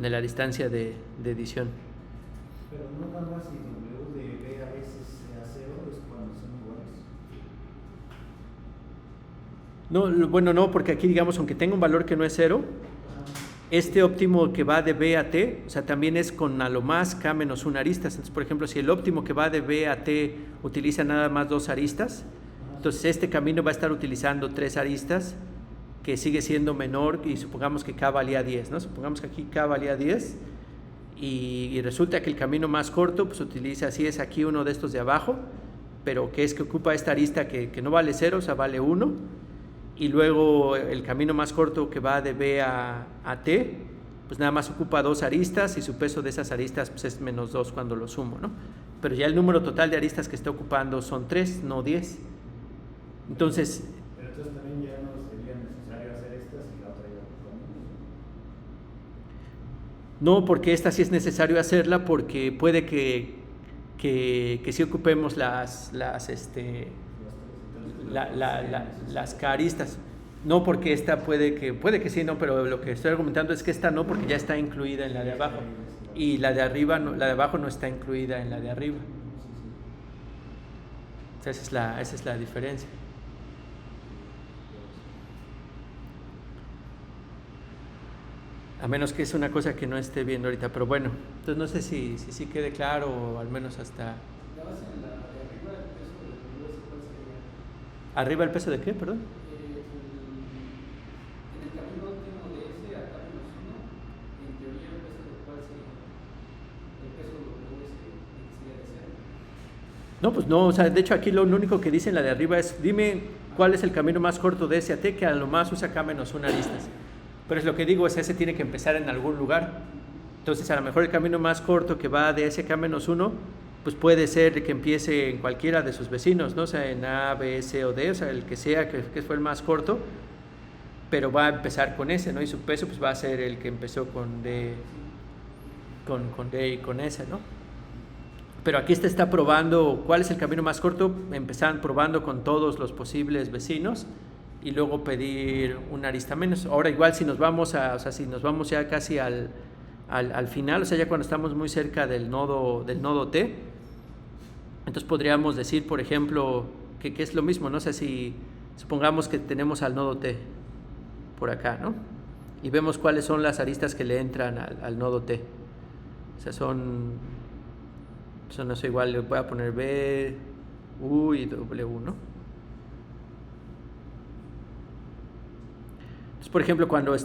la distancia de edición. Pero no nada más si W de B a veces sea 0 es cuando son iguales. No, bueno, no, porque aquí digamos, aunque tenga un valor que no es 0, este óptimo que va de B a T, o sea, también es con a lo más K menos 1 aristas. Entonces, por ejemplo, si el óptimo que va de B a T utiliza nada más 2 aristas, entonces este camino va a estar utilizando 3 aristas, que sigue siendo menor, y supongamos que K valía 10, ¿no? Supongamos que aquí K valía 10, y resulta que el camino más corto, pues utiliza, así es aquí uno de estos de abajo, pero que es que ocupa esta arista que no vale 0, o sea, vale 1, y luego el camino más corto que va de B a T, pues nada más ocupa 2 aristas, y su peso de esas aristas pues es menos 2 cuando lo sumo, ¿no? Pero ya el número total de aristas que está ocupando son 3, no 10. Entonces... Pero entonces también ya no sería necesario hacer estas y la otra ya no, porque esta sí es necesario hacerla, porque puede que sí ocupemos las caristas. No, porque esta puede que sí, no, pero lo que estoy argumentando es que esta no, porque ya está incluida en la de abajo, y la de arriba, la de abajo no está incluida en la de arriba. Entonces, esa es la diferencia. A menos que es una cosa que no esté viendo ahorita, pero bueno, entonces no sé si quede claro, o al menos hasta... La base en la de arriba, el peso de W, ¿cuál sería? ¿Arriba el peso de qué, perdón? En el camino óptimo de S a K menos 1, en teoría el peso de cuál sería. El peso de W sería de 0. No, pues no, o sea, de hecho aquí lo único que dice en la de arriba es, dime cuál es el camino más corto de S a T, que a lo más usa K menos 1 aristas. Pero es lo que digo, es ese tiene que empezar en algún lugar. Entonces, a lo mejor el camino más corto que va de S a K menos 1, pues puede ser que empiece en cualquiera de sus vecinos, ¿no? O sea, en A, B, C o D, o sea, el que sea que fue el más corto, pero va a empezar con ese, ¿no? Y su peso pues va a ser el que empezó con D, con D y con S, ¿no? Pero aquí está probando cuál es el camino más corto, empezando probando con todos los posibles vecinos, y luego pedir una arista menos. Ahora igual si nos vamos ya casi al final, o sea, ya cuando estamos muy cerca del nodo T, entonces podríamos decir, por ejemplo, que es lo mismo, ¿no? O sea, si supongamos que tenemos al nodo T por acá, ¿no? Y vemos cuáles son las aristas que le entran al nodo T. O sea, son no sé, igual le voy a poner B, U y W, ¿no? Por ejemplo, cuando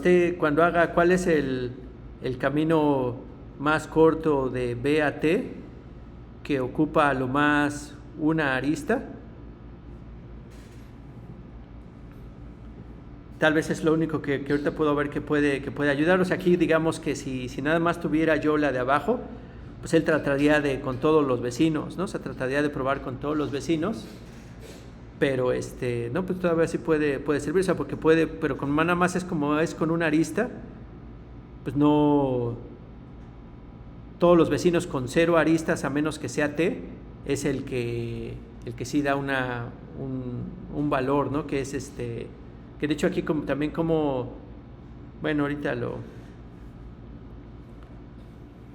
haga cuál es el camino más corto de B a T, que ocupa a lo más una arista, tal vez es lo único que ahorita puedo ver que puede ayudarnos. Aquí digamos que si nada más tuviera yo la de abajo, pues él trataría con todos los vecinos, ¿no? O sea, trataría de probar con todos los vecinos, pero no, pues todavía sí puede servir, o sea, porque puede, pero con nada más es con una arista, pues no, todos los vecinos con 0 aristas, a menos que sea T, es el que sí da un valor, ¿no? Que es que de hecho aquí también bueno, ahorita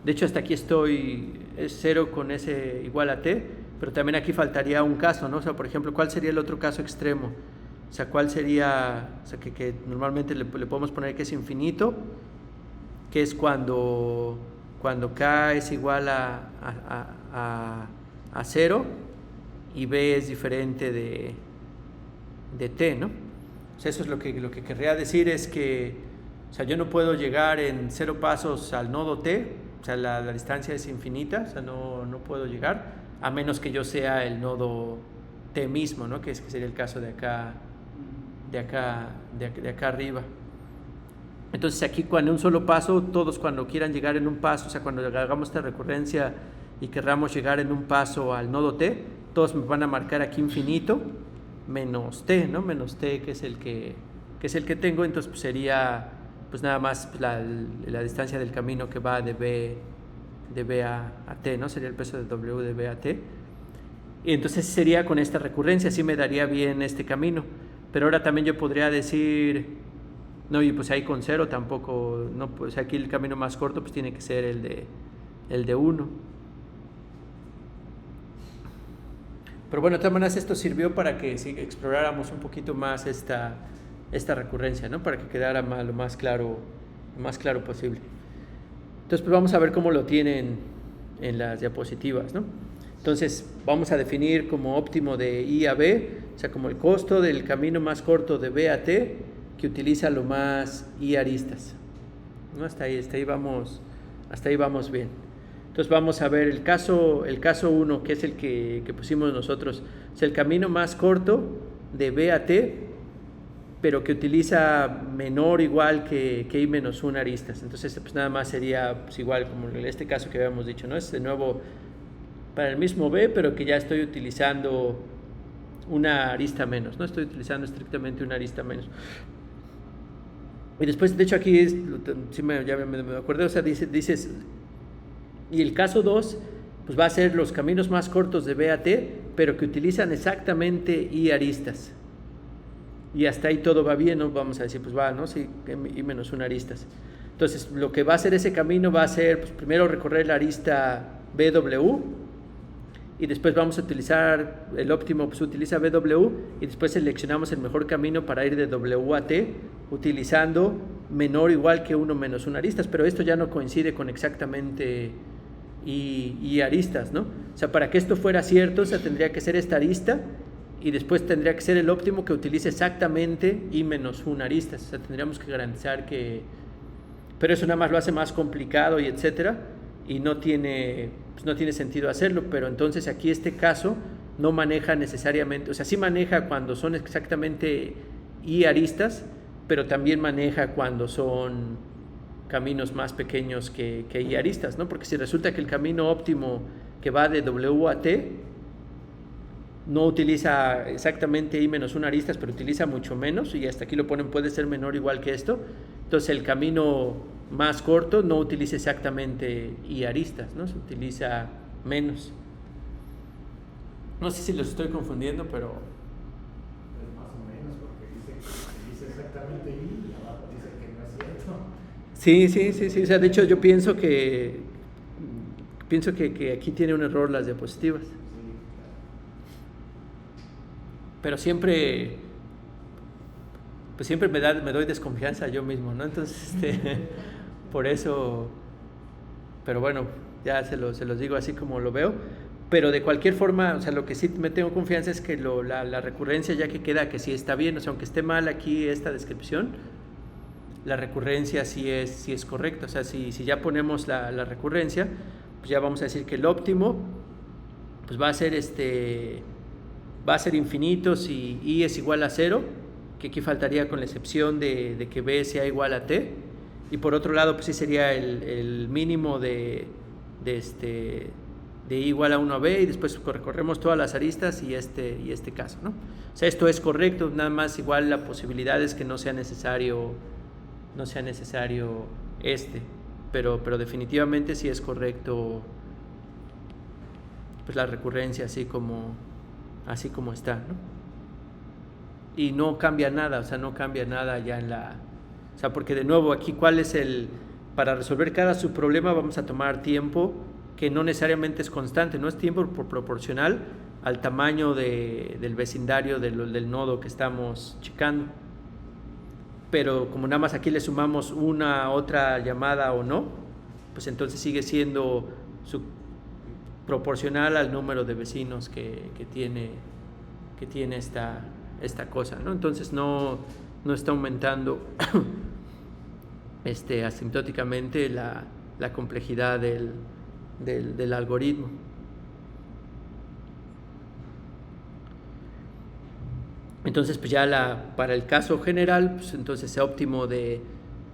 de hecho hasta aquí es 0 con S igual a T, pero también aquí faltaría un caso, ¿no? O sea, por ejemplo, ¿cuál sería el otro caso extremo? O sea, ¿cuál sería? O sea, que normalmente le podemos poner que es infinito, que es cuando K es igual a 0 y B es diferente de T, ¿no? O sea, eso es lo que querría decir, es que, o sea, yo no puedo llegar en 0 pasos al nodo T, o sea, la distancia es infinita, o sea, no puedo llegar, a menos que yo sea el nodo T mismo, ¿no? Que sería el caso de acá arriba. Entonces aquí cuando un solo paso, todos cuando quieran llegar en un paso, o sea, cuando hagamos esta recurrencia y querramos llegar en un paso al nodo T, todos me van a marcar aquí infinito, menos t, ¿no? Menos t, que es el que tengo. Entonces pues sería pues nada más pues, la distancia del camino que va de B a T, ¿no? Sería el peso de W de B a T. Y entonces sería con esta recurrencia, así me daría bien este camino. Pero ahora también yo podría decir, no, y pues ahí con 0 tampoco, no, pues aquí el camino más corto pues tiene que ser el de 1. Pero bueno, de todas maneras esto sirvió para que exploráramos un poquito más esta recurrencia, ¿no? Para que quedara lo más claro posible. Entonces pues vamos a ver cómo lo tienen en las diapositivas, ¿no? Entonces vamos a definir como óptimo de I a B, o sea, como el costo del camino más corto de B a T que utiliza lo más I aristas, ¿no? Hasta ahí vamos bien. Entonces vamos a ver el caso 1, que es el que pusimos nosotros. Es el camino más corto de B a T, pero que utiliza menor o igual que I menos 1 aristas. Entonces pues nada más sería pues, igual como en este caso que habíamos dicho, ¿no? Es de nuevo para el mismo B, pero que ya estoy utilizando una arista menos, no estoy utilizando estrictamente una arista menos. Y después, de hecho aquí ya me acuerdo, o sea, dices, y el caso 2 pues va a ser los caminos más cortos de B a T, pero que utilizan exactamente I aristas. Y hasta ahí todo va bien, ¿no? Vamos a decir, pues va, ¿no? Sí, I menos 1 aristas. Entonces, lo que va a hacer ese camino va a ser, pues primero recorrer la arista BW, y después vamos a utilizar el óptimo, pues utiliza BW, y después seleccionamos el mejor camino para ir de W a T, utilizando menor o igual que 1 menos 1 aristas, pero esto ya no coincide con exactamente I aristas, ¿no? O sea, para que esto fuera cierto, o sea, tendría que ser esta arista, y después tendría que ser el óptimo que utilice exactamente I menos 1 aristas. O sea, tendríamos que garantizar que... Pero eso nada más lo hace más complicado y etcétera, y no tiene sentido hacerlo. Pero entonces aquí este caso no maneja necesariamente, o sea, sí maneja cuando son exactamente I aristas, pero también maneja cuando son caminos más pequeños que I aristas, ¿no? Porque si resulta que el camino óptimo que va de W a T no utiliza exactamente I menos 1 aristas, pero utiliza mucho menos, y hasta aquí lo ponen, puede ser menor o igual que esto, entonces el camino más corto no utiliza exactamente I aristas, ¿no? Se utiliza menos. No sé si los estoy confundiendo, pero... Pues más o menos, porque dice exactamente I y abajo dice que no es cierto. Sí, o sea, de hecho yo pienso que aquí tiene un error las diapositivas. Pero siempre me doy desconfianza yo mismo, ¿no? Entonces, por eso, pero bueno, ya se los digo así como lo veo. Pero de cualquier forma, o sea, lo que sí me tengo confianza es que la recurrencia ya que queda, que sí está bien, o sea, aunque esté mal aquí esta descripción, la recurrencia sí es correcta. O sea, si ya ponemos la recurrencia, pues ya vamos a decir que el óptimo, pues va a ser infinito si I es igual a 0, que aquí faltaría con la excepción de que B sea igual a T, y por otro lado pues sí sería el mínimo de I igual a 1 a B, y después recorremos todas las aristas y este caso, ¿no? O sea, esto es correcto, nada más igual la posibilidad es que no sea necesario pero definitivamente sí es correcto pues la recurrencia así como está, ¿no? Y no cambia nada, o sea, no cambia nada ya en la... O sea, porque de nuevo aquí, ¿cuál es para resolver cada subproblema vamos a tomar tiempo que no necesariamente es constante, no es tiempo proporcional al tamaño del vecindario del nodo que estamos checando. Pero como nada más aquí le sumamos una otra llamada o no, pues entonces sigue siendo proporcional al número de vecinos que tiene esta cosa, ¿no? Entonces no está aumentando asintóticamente la complejidad del algoritmo. Entonces pues ya para el caso general, pues entonces ese óptimo de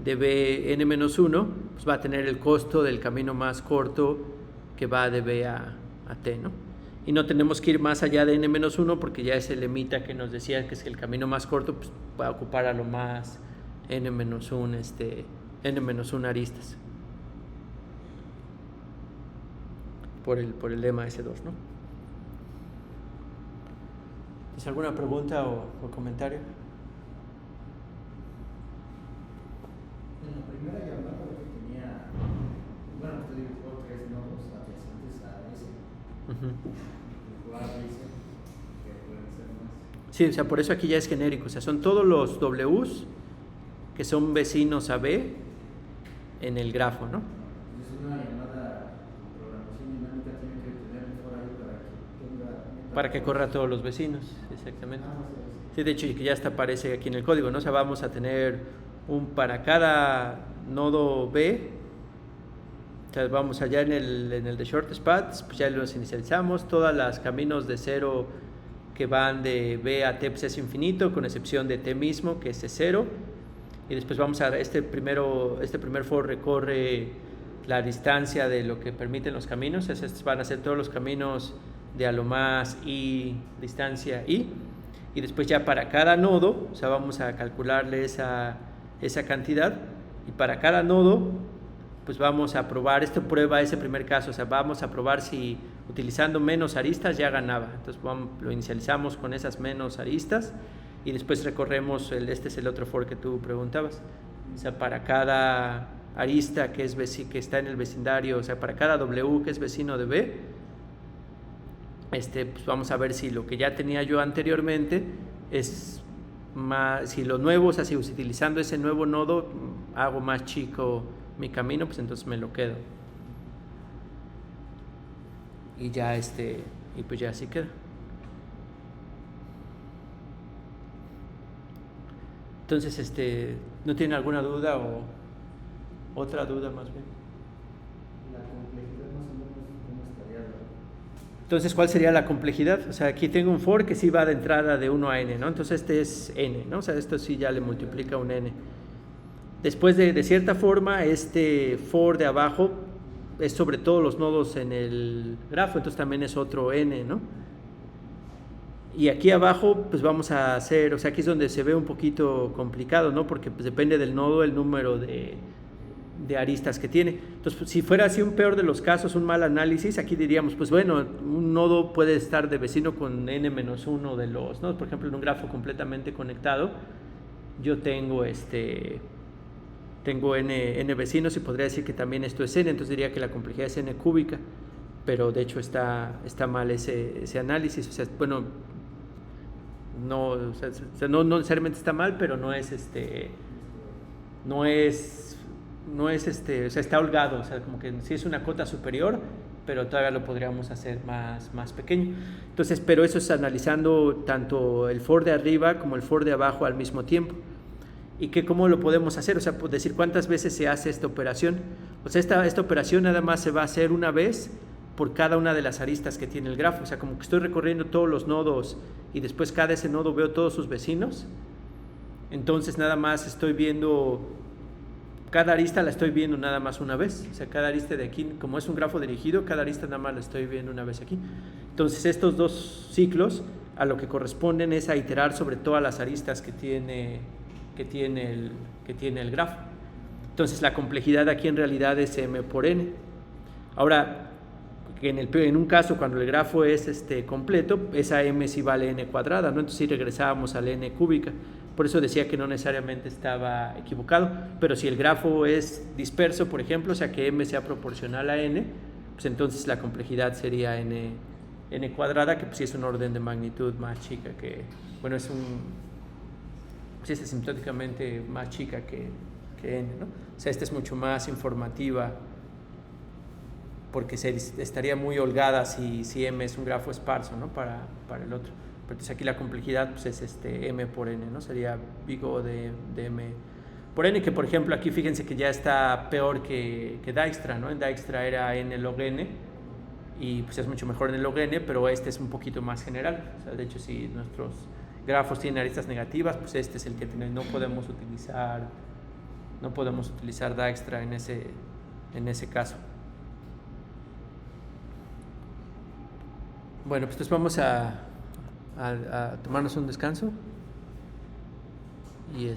Bn-1 pues va a tener el costo del camino más corto que va de B a T, ¿no? y no tenemos que ir más allá de n-1 porque ya ese lemita que nos decía que es el camino más corto, pues va a ocupar a lo más n-1 aristas por el lema S2, ¿no? ¿Tienes alguna pregunta o comentario? En la primera llamada que tenía, bueno, usted dibujó 3 nodos adyacentes a ese. Dice que pueden ser más. Sí, o sea, por eso aquí ya es genérico, o sea, son todos los Ws que son vecinos a B en el grafo, ¿no? Es una llamada de programación dinámica, tiene que tener un for ahí para que corra a todos los vecinos, exactamente. sí. Sí, de hecho, y que ya hasta aparece aquí en el código, ¿no? O sea, vamos a tener para cada nodo B, o sea, vamos allá en el de shortest paths, pues ya los inicializamos, todos los caminos de 0 que van de B a T pues es infinito, con excepción de T mismo, que es 0, y después vamos a, este primer for recorre la distancia de lo que permiten los caminos, estos van a ser todos los caminos de a lo más I, distancia I, y después ya para cada nodo, o sea, vamos a calcularle esa cantidad, y para cada nodo pues vamos a probar, esto prueba ese primer caso, o sea, vamos a probar si utilizando menos aristas ya ganaba, entonces lo inicializamos con esas menos aristas y después recorremos, este es el otro for que tú preguntabas, o sea, para cada arista que está en el vecindario, o sea, para cada W que es vecino de B, pues vamos a ver si lo que ya tenía yo anteriormente es más, si lo nuevo, o sea, si utilizando ese nuevo nodo hago más chico mi camino, pues entonces me lo quedo. Y ya y pues ya así queda. Entonces, ¿no tienen alguna duda o otra duda más bien? La complejidad más o menos, ¿cómo estaría? Entonces, ¿cuál sería la complejidad? O sea, aquí tengo un for que sí va de entrada de 1 a n, ¿no? Entonces este es n, ¿no? O sea, esto sí ya le multiplica un n. Después de cierta forma, este for de abajo es sobre todos los nodos en el grafo, entonces también es otro n, ¿no? Y aquí abajo, pues vamos a hacer, o sea, aquí es donde se ve un poquito complicado, ¿no? Porque pues depende del nodo el número de aristas que tiene. Entonces, pues, si fuera así un peor de los casos, un mal análisis, aquí diríamos, pues bueno, un nodo puede estar de vecino con n-1 de los nodos. Por ejemplo, en un grafo completamente conectado, yo tengo n vecinos y podría decir que también esto es n, entonces diría que la complejidad es n cúbica, pero de hecho está mal ese análisis, o sea, bueno, no necesariamente está mal, pero no es o sea, está holgado, o sea, como que sí es una cota superior, pero todavía lo podríamos hacer más pequeño. Entonces, pero eso es analizando tanto el for de arriba como el for de abajo al mismo tiempo. ¿Y cómo lo podemos hacer? O sea, decir cuántas veces se hace esta operación. O sea, esta operación nada más se va a hacer una vez por cada una de las aristas que tiene el grafo. O sea, como que estoy recorriendo todos los nodos y después cada ese nodo veo todos sus vecinos. Entonces nada más estoy viendo, cada arista la estoy viendo nada más una vez. O sea, cada arista de aquí, como es un grafo dirigido, cada arista nada más la estoy viendo una vez aquí. Entonces estos dos ciclos a lo que corresponden es a iterar sobre todas las aristas que tiene el grafo. Entonces la complejidad aquí en realidad es m por n. Ahora, en un caso cuando el grafo es completo, esa m sí vale n cuadrada, ¿no? Entonces sí regresábamos a la n cúbica. Por eso decía que no necesariamente estaba equivocado, pero si el grafo es disperso, por ejemplo, o sea que m sea proporcional a n, pues entonces la complejidad sería n cuadrada, que pues sí es un orden de magnitud más chica que, bueno, es asintóticamente más chica que n, ¿no? O sea, esta es mucho más informativa porque estaría muy holgada si m es un grafo esparso, ¿no? Para el otro. Pero entonces aquí la complejidad pues es m por n, ¿no? Sería big O de m por n, que por ejemplo aquí fíjense que ya está peor que Dijkstra, ¿no? En Dijkstra era n log n y pues es mucho mejor en el log n, pero este es un poquito más general. O sea, de hecho, si nuestros grafos tienen aristas negativas, pues este es el que no podemos utilizar Dijkstra en ese caso. Bueno, pues entonces vamos a tomarnos un descanso y